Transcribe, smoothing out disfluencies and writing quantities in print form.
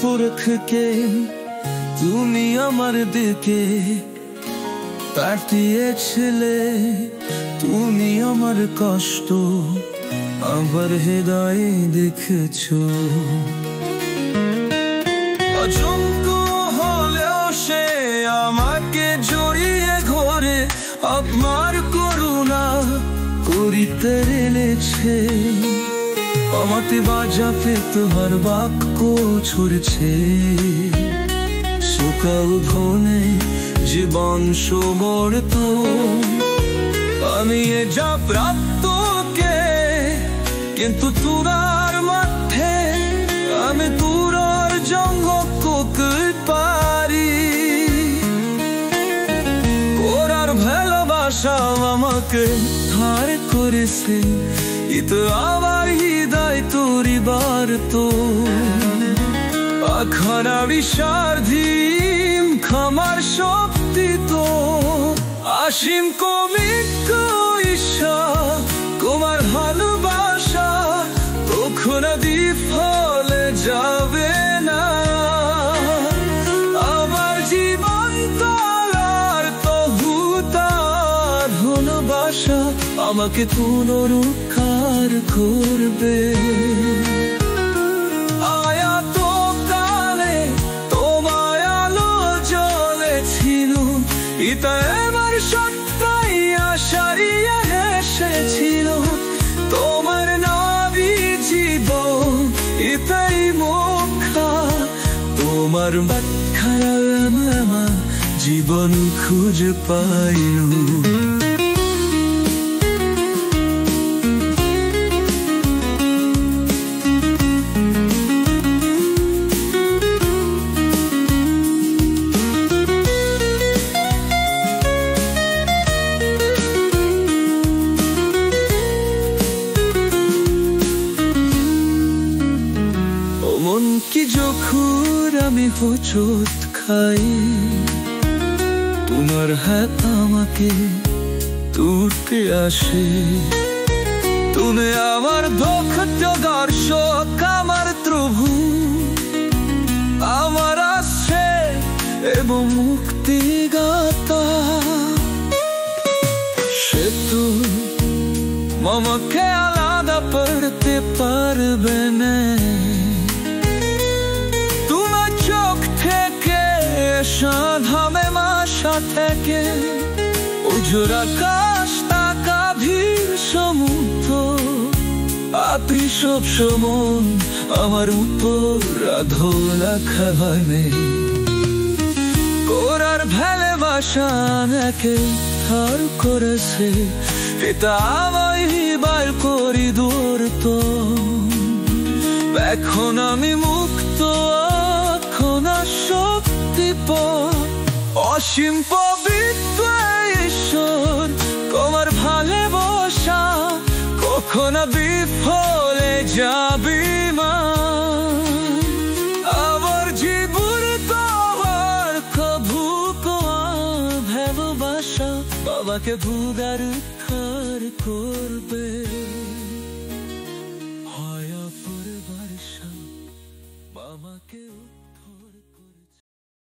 পুরখকে তুমি আমার দিকে তাকিয়েছিলে, তুমি আমার কষ্ট আবার হৃদয়ে দেখেছো। অযোগ্য হলেও সে আমাকে জড়িয়ে ঘরে আপনার করুণা করিতে এনেছে। আমাতে বাজাতে তোমার বাক্য ছড়ছে, সকাল ঘনে জীবন সমর্থ। আমি এ যা প্রাপ্ত কে কিন্তু তোরার মাঠে আমি তোরার জঙ্গ করতে পারি। ওরার ভালোবাসা আমাকে ধার করেছে, ইতো আমার হৃদয় তোরিবার তো আখানা বিষার্ধীম ক্ষমার শক্তি তো অসীম কমিক ঈশা। তোমার ভালোবাসা কখনো বিফলে যাবে না। আমার জীবন তার তবু তার ভালোবাসা আমাকে পুনরুদ্ধার করবে। আয়াত কালে তোমায় আলো জ্বলেছিল, ইতা আমার সত্তাই আশারিয়া এসেছিল। তোমার নাবি জীবন ইতাই মোক্ষা, তোমার ব্যাখ্যা আমার জীবন খুঁজে পাইল। মন কি যখন আমি হোঁচট খাই, তোমার হাত আমাকে তুলতে আসে। তুমি আমার দক্ষ দর্শক, আমার প্রভু, আমার আশ্রয় এবং মুক্তিদাতা। সে তো আমাকে আলাদা করতে পারবে না। সাধামে মাসা থেকে উজোর আকাশ তাকা ভিড় সমুদ্র, আপনি সব সময় আমার উপর আধোলা খাবে। করার ভালোবাসা নাকে ধার করেছে, এটা আমায় বার করি দূর তো। এখন আমি মুক্ত, এখন শক্তি অসীম পবিত্র ঈশ্বর। তোমার ভালোবাসা কখনো বিফলে যাবে মা। আমার জীবন তোমার কভু ভালোবাসা বাবাকে ভুগার উদ্ধার করবে।